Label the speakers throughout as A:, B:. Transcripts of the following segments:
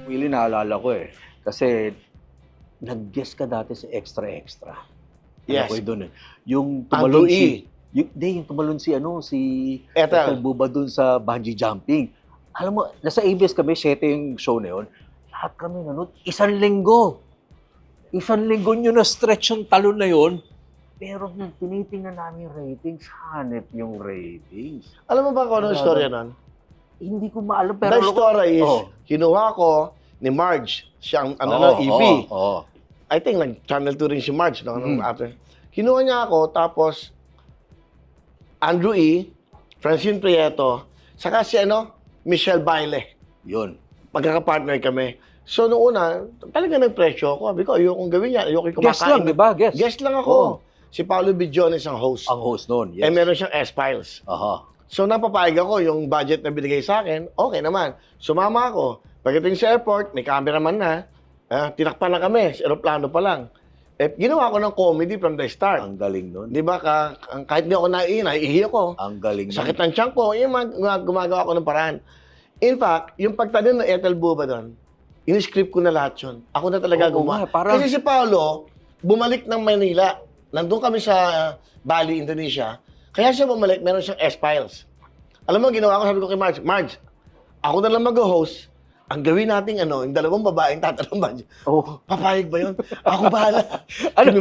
A: Willie, naalala ko eh. Kasi nag-guest ka dati sa Extra Extra.
B: Yes.
A: Ako doon eh. Yung
B: Andrew
A: tumalon
B: E.
A: yung tumalon si
B: Ethel.
A: Ethel Buba doon sa bungee jumping. Alam mo, nasa ABS kami, 7 yung show na yun. Lahat kami nanood, 1 linggo. 1 linggo nyo na stretch yung talon na yun. Pero nung tinitingnan namin yung ratings, hanep yung ratings.
B: Alam mo ba kung ano yung storya nun?
A: Hindi ko maalam, pero...
B: The story is,
A: Oh.
B: kinuha ko ni Marge, siyang EB. I think nag-channel 2 rin si Marge, no? Nung after. Kinuha niya ako, tapos Andrew E., Francine Prieto, saka si Michelle Baile.
A: Yun.
B: Magkakapartner kami. So, noong una, talaga nag-presyo ako. Sabi ko, ayokong gawin yan. Ayokong kumakain.
A: Guest lang, di ba? Guest.
B: Guest lang ako.
A: Oo.
B: Si Paolo Bidjones ang host.
A: Ang host noon, yes.
B: Eh, meron siyang S-Files.
A: Aha.
B: So, napapayag ako yung budget na binigay sa akin. Okay naman. Sumama ako. Pagdating sa airport, may cameraman na. Tinakpan na kami. Sa aeroplano pa lang. Eh, ginawa ko ng comedy from the start.
A: Ang galing nun.
B: Di ba? Kahit di ako naiihi ako.
A: Ang galing nun.
B: Sakit ng tiyan ko. Yung gumagawa ko ng paraan. In fact, yung pagtanim ng Ethel Buba doon, in-script ko na lahat yun. Ako na talaga
A: Oo
B: gumawa.
A: nga, parang-
B: Kasi si Paolo, bumalik ng Manila. Nandun kami sa Bali, Indonesia. Kaya siya bumalik, meron siyang S-Files. Alam mo, ginawa ko, sabi ko kay Marge, ako na lang mag-host. Ang gawin natin, yung 2 babaeng tatanong ba?
A: Oh.
B: Papayag ba yun? Ako bahala.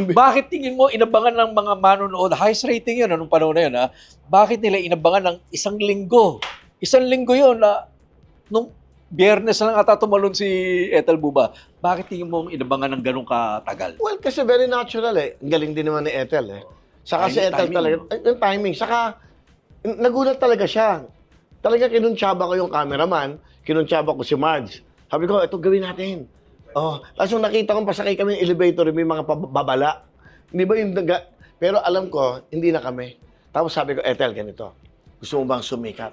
A: Bakit tingin mo inabangan ng mga manonood? Highest rating yun anong panahon na yun, ha? Bakit nila inabangan ng 1 linggo? 1 linggo yun na nung Biyernes lang ata tumalon si Ethel Buba. Bakit tingin mo inabangan ng ganun katagal?
B: Well, kasi very natural eh. Ang galing din naman ni Ethel eh. Saka si Ethel
A: Timing,
B: talaga,
A: no?
B: yung timing. Saka, nagulat talaga siya. Talaga kinuntsaba ko yung cameraman, kinuntsaba ko si Marge. Sabi ko, ito gawin natin. Oh, tapos nung nakita kong pasakay kami ng elevator, may mga babala. Hindi ba yung daga? Pero alam ko, hindi na kami. Tapos sabi ko, Ethel, ganito. Gusto mo bang sumikat?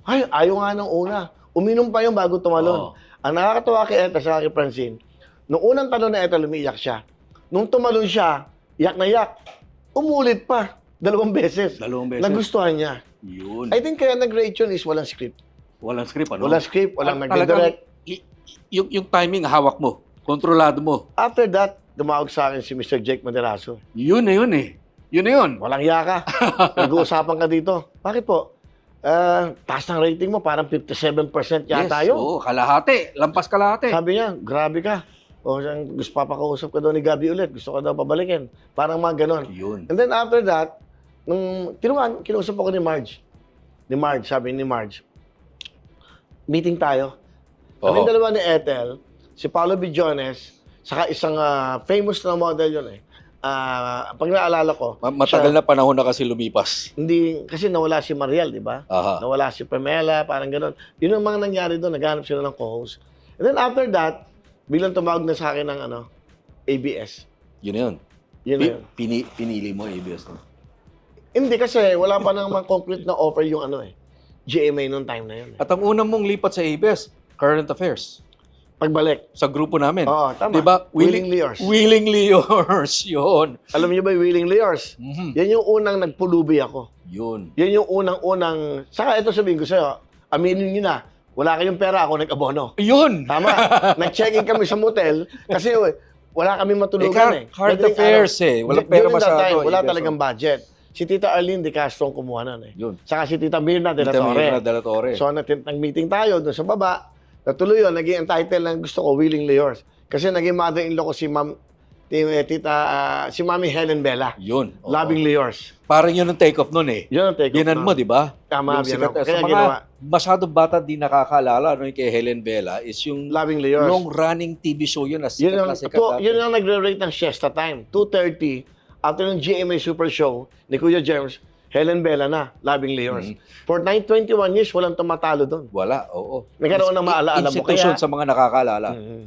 B: Ay, ayaw nga ng una. Uminom pa yung bago tumalon.
A: Oo.
B: Ang nakakatawa kay Ethel sa kay Francine, nung unang talon na Ethel, umiiyak siya. Nung tumalon siya, iyak na iyak. Umulit pa. 2 beses.
A: 2 beses.
B: Nagustuhan niya.
A: Yun.
B: I think kaya nag-rate yun is walang script.
A: Walang script, ano?
B: Walang script, walang
A: At talagang
B: nag-direct.
A: yung timing, hawak mo. Kontrolado mo.
B: After that, dumawag sa akin si Mr. Jake Maderaso.
A: Yun na yun eh. Yun na yun.
B: Walang yaka. Nag-uusapan ka dito. Bakit po? Taas ng rating mo, parang 57% yata yun.
A: Oo, kalahati. Lampas kalahati.
B: Sabi niya, grabe ka. O, gusto papakausap ka daw ni Gabi ulit. Gusto ka daw pabalikin. Parang mga ganon.
A: Yun.
B: And then after that, nung kinausap ako ni Marge. Sabi ni Marge, meeting tayo. Kami
A: Oo.
B: dalawa ni Ethel, si Paolo Bidjones, saka isang famous na model yun eh. Pag naalala ko,
A: Matagal na panahon na kasi lumipas.
B: hindi, kasi nawala si Mariel, di ba?
A: Aha.
B: Nawala si Pamela, parang gano'n. Yun ang mga nangyari doon, naghanap sila ng co-host. And then after that, biglang tumawag na sa akin ng ABS.
A: Yun na yun.
B: Yun na yun.
A: Pinili mo ABS. No?
B: Hindi kasi, wala pa nang mga concrete na offer yung GMA noong time na yun.
A: At ang unang mong lipat sa ABS, Current Affairs.
B: Pagbalik.
A: Sa grupo namin.
B: Oo, tama.
A: Diba?
B: Willingly Yours.
A: Willingly Yours. Yun.
B: Alam niyo ba yung Willingly Yours?
A: Mhm.
B: Yan yung unang nagpulubi ako.
A: Yun.
B: Yan yung unang-unang... Saka ito sabihin ko sa'yo, aminin niyo na, wala kayong pera, ako nag-abono.
A: Yun.
B: Tama. Nag-check-in kami sa motel kasi wala kami matulugan
A: Current
B: Madaling
A: Affairs
B: araw.
A: eh. Walang pera
B: During that
A: masyado.
B: time, wala
A: ABS,
B: talagang budget. Si Tita Arlene de Castro ang kumuha nun eh.
A: Yun.
B: Saka si Tita Mirna de la
A: Tita
B: Torre.
A: Mirna de la Torre.
B: So, nag-meeting tayo doon sa baba. Natuloy yun, naging ang title ng gusto ko, Willingly Yours. Kasi naging mother-in-law ko si si Mami Helen Bella.
A: Yun. Oo.
B: Lovingly Yours.
A: Parang yun ang take-off nun eh.
B: Yun ang take-off.
A: Binan mo, di ba?
B: Tama,
A: Yung
B: binan
A: sikat-
B: ko.
A: Sa
B: Kaya
A: mga
B: ginawa.
A: masyadong bata di nakakaalala yung kay Helen Bella is yung
B: Lovingly Yours.
A: long-running TV show yun na
B: Yun
A: sikat
B: ang,
A: na sikat dati.
B: yun ang nagre-rate ng siesta time. 2:30, after ng GMA Super Show ni Kuya James, Helen Bella na, Lovingly Yours. For 921 years, walang tumatalo doon.
A: Wala, oo.
B: Nagkaroon ng maalaala mo.
A: Institution
B: Kaya-
A: sa mga nakakaalala.
B: Mhm.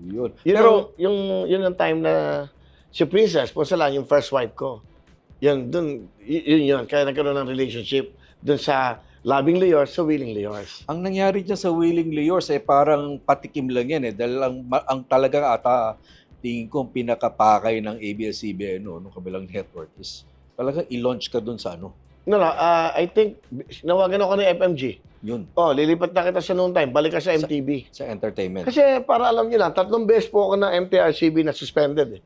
A: Yun.
B: Yun
A: Pero,
B: yun ang time na si Princess, Porcelain, yung first wife ko. Yun. Kaya nagkaroon ng relationship dun sa Lovingly Yours sa Willingly Yours.
A: ang nangyari dyan sa Willingly Yours eh parang patikim lang yan eh. Dahil ang talagang ata tingin ko ang pinakapakay ng ABS-CBN nung kabilang network is talagang i-launch ka dun sa ano.
B: I think, nawagan ako ng FMG.
A: Yun,
B: Lilipat na kita sa noon time, balik ka sa MTV.
A: sa entertainment.
B: Kasi para alam niyo lang, 3 beses po ako ng MTRCB na suspended.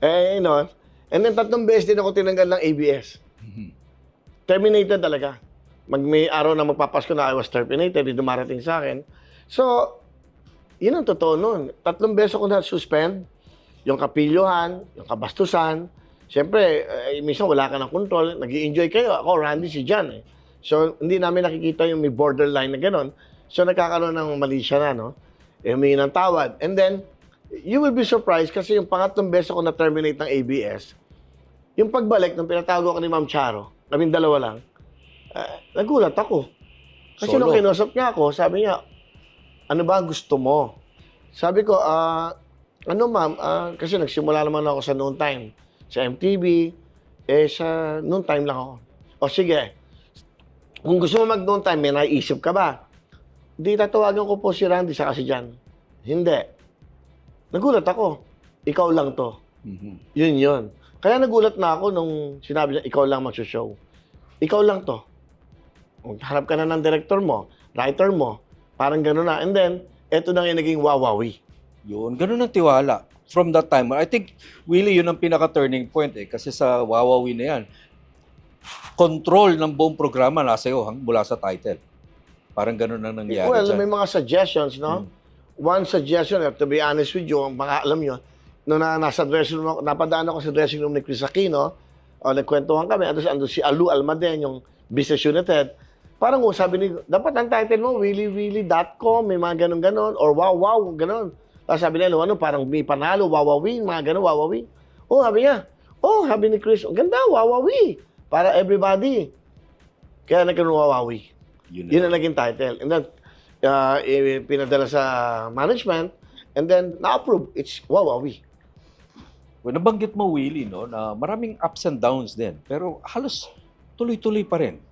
B: And then 3 beses din ako tinanggal ng ABS. Terminated talaga. May araw na magpapasko na I was terminated, hindi dumarating sa akin. So, yun ang totoo nun. 3 beses ako na-suspend. Yung kapilyohan, yung kabastusan. Siyempre, minsan wala ka ng control. Nag-i-enjoy kayo. Ako, Randy, si John. So, hindi namin nakikita yung may borderline na gano'n. So, nagkakaroon ng mali siya na, no? Humingi ng tawad. And then, you will be surprised kasi yung pangatlong beses ako na-terminate ng ABS, yung pagbalik, nung pinatawag ako ni Ma'am Charo, kaming dalawa lang, nagulat ako. Kasi
A: Solo.
B: nung kinusap niya ako, sabi niya, ano ba gusto mo? Sabi ko, ano ma'am, kasi nagsimula naman ako sa noon time. Sa MTV, sa noon time lang ako. O sige, kung gusto mo mag noon time, may naisip ka ba? Di tatawagan ko po si Randy sa kasi dyan. Hindi. Nagulat ako. Ikaw lang to. Yun. Kaya nagulat na ako nung sinabi niya, ikaw lang mag-show. Ikaw lang to. Harap ka na ng director mo, writer mo, parang gano'n na. And then, eto na yung naging wawawi.
A: Yun, ganun ang tiwala. From that time, I think, Willie, yun ang pinaka-turning point Kasi sa Wawawi na yan, control ng buong programa nasa iyo mula sa title. Parang ganun ang nangyari
B: Well,
A: dyan.
B: may mga suggestions, no? One suggestion, to be honest with you, mga alam nyo, nung nasa dressing room, napadaan ako sa dressing room ni Chris Aquino, nagkwentuhan kami, ando si Alu Almaden, yung business unit head, parang sabi ni, dapat ang title mo, willyWilly.com, may mga ganun-ganon, or wow, ganon. Tapos sabi nila, parang may panalo, wawawin, mga ganon, wawawin. Sabi ni Chris, ganda, wawawi, para everybody. Kaya nagkaroon wawawi. Yun ang naging title. And then, pinadala sa management, and then, na-approve, it's wawawi.
A: Well, nabanggit mo, Willie, no, na maraming ups and downs din. Pero halos tuloy-tuloy pa rin.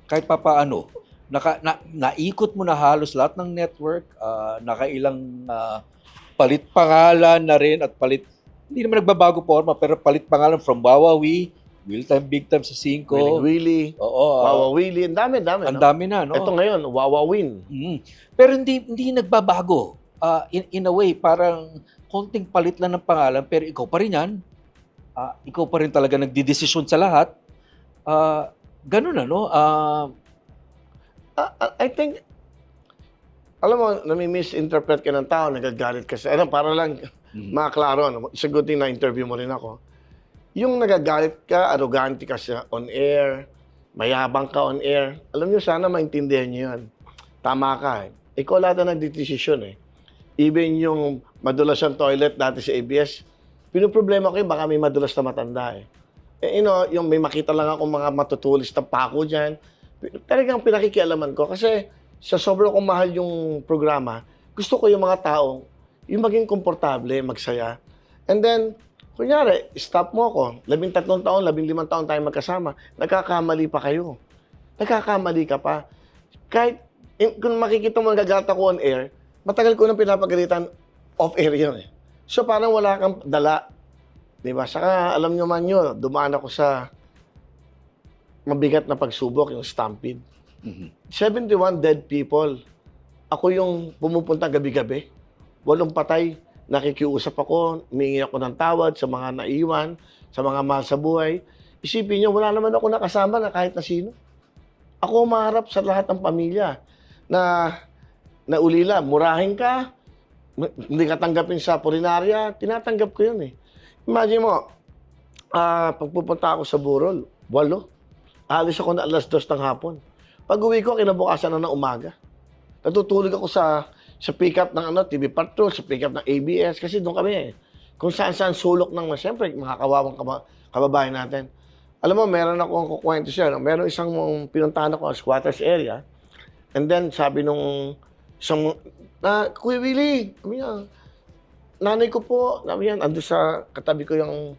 A: Kahit papaano. Naikot mo na halos lahat ng network, nakailang palit pangalan na rin at hindi naman nagbabago forma, pero palit pangalan from Wawawi, Will Time, Big Time sa 5.
B: Willy,
A: Oo.
B: wawawili, ang dami.
A: Ang dami na, no?
B: Ito ngayon, wawawin.
A: Pero hindi nagbabago. In a way, parang konting palit lang ng pangalan, pero ikaw pa rin yan. Ikaw pa rin talaga nagdidesisyon sa lahat. Ganun no?
B: I think, alam mo, nami-misinterpret ka ng tao, nagagalit ka sa, para lang makaklaro, it's a good thing na interview mo rin ako. Yung nagagalit ka, arrogante ka sa on air, mayabang ka on air, alam nyo, sana maintindihan nyo yun. Tama ka Ikaw lahat na nagdidesisyon Even yung madulas ang toilet dati sa ABS, pinoproblema ko baka may madulas na matanda yung may makita lang akong mga matutulis na pako dyan, talagang pinakikialaman ko kasi sa sobrang kong mahal yung programa, gusto ko yung mga tao, yung maging komportable, magsaya. And then, kunyari, stop mo ako, 13 taon, 15 taon tayo magkasama, nagkakamali pa kayo. Nagkakamali ka pa. Kahit, kung makikita mo nagagalit ako on air, matagal ko nang pinapagalitan off-air yun So, parang wala kang dala. Diba? Saka, alam nyo man yun, dumaan ako sa mabigat na pagsubok, yung stampede. 71 dead people. Ako yung pumupunta gabi-gabi. 8 patay. Nakikiusap ako, humingi ako ng tawad sa mga naiwan, sa mga mahal sa buhay. Isipin nyo, wala naman ako nakasama na kahit na sino. Ako maharap sa lahat ng pamilya na ulila, murahin ka, hindi ka tanggapin sa pulinarya, tinatanggap ko yun Imagine mo, pagpupunta ako sa Burol, 8. Alis ako na 2:00 ng hapon. Pag uwi ko, kinabukasan na ng umaga. Natutulog ako sa pick-up ng TV Patrol, sa pick-up ng ABS, kasi doon kami Kung saan-saan sulok ng, siyempre, mga kawawang kababayan natin. Alam mo, meron akong kukwento siya. Meron isang pinuntahan ako sa squatters area. And then, sabi nung isang, Kuya Willie, nanay ko po, ando sa katabi ko yung,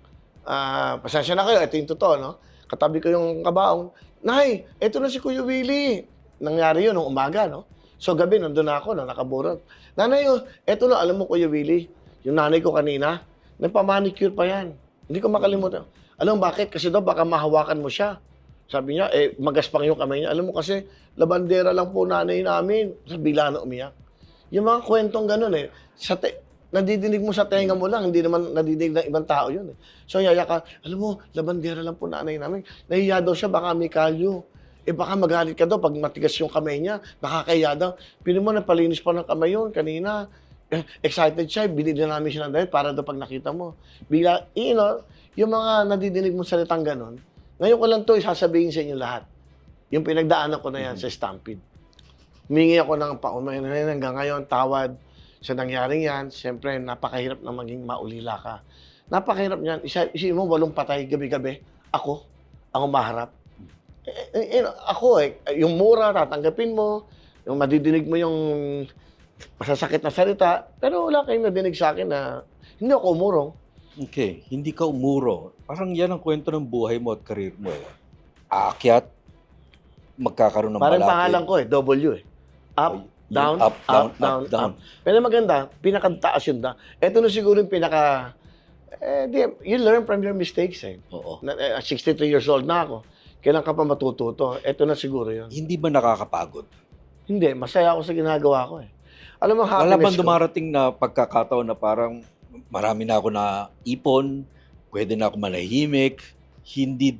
B: pasensya na kayo, ito yung totoo, no? Katabi ko yung kabaong, Nay, ito na si Kuya Willie. Nangyari yun nung umaga, no? So, gabi, nandun na ako, nakaburot. Nanay, eto na, alam mo, Kuya Willie, yung nanay ko kanina, nagpa-manicure pa yan. Hindi ko makalimutan. Alam mo bakit? Kasi daw, baka mahawakan mo siya. Sabi niya, magaspang yung kamay niya. Alam mo kasi, labandera lang po nanay namin. Bigla na umiyak. Yung mga kwentong ganun nadidinig mo sa tenga mo lang, hindi naman nadidinig ng ibang tao yun. So yaya ka, alam mo, labandera lang po nanay namin. Nahiya daw siya, baka may kalyo. Baka magalit ka daw pag matigas yung kamay niya. Nakakaya daw. Pili mo, napalinis pa ng kamay yun kanina. Excited siya, binili na namin siya ng damit para daw pag nakita mo. Bigla, yung mga nadidinig mo salitang ganun, ngayon ko lang to isasabihin sa inyo lahat. Yung pinagdaanan ko na yan sa Stampede. Humingi ako ng paumayan hanggang ngayon, tawad sa nangyaring yan. Siyempre, napakahirap na maging maulila ka. Napakahirap niyan. Isipin mo, 8 patay gabi-gabi. Ako, ang umaharap. Yung mura, tatanggapin mo. Yung madidinig mo yung masasakit na salita. Pero wala kayong nadinig sa akin na hindi ako umurong.
A: Okay, hindi ka umuro. Parang yan ang kwento ng buhay mo at karir mo. Aakyat, magkakaroon ng
B: Parang
A: malaki.
B: pangalan ko W . Up, down,
A: Up,
B: up,
A: down,
B: down,
A: down.
B: up. Pero maganda, pinakataas yun da. Ito na siguro yung you learn from your mistakes
A: Oo.
B: 63 years old na ako. Kailan ka pa matututo? Ito na siguro yun.
A: Hindi ba nakakapagod?
B: Hindi, masaya ako sa ginagawa ko Alam mo,
A: Wala
B: happiness
A: bang
B: ko.
A: dumarating na pagkakataon na parang marami na ako na ipon, pwede na ako manahimik, hindi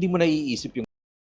A: mo naiisip yung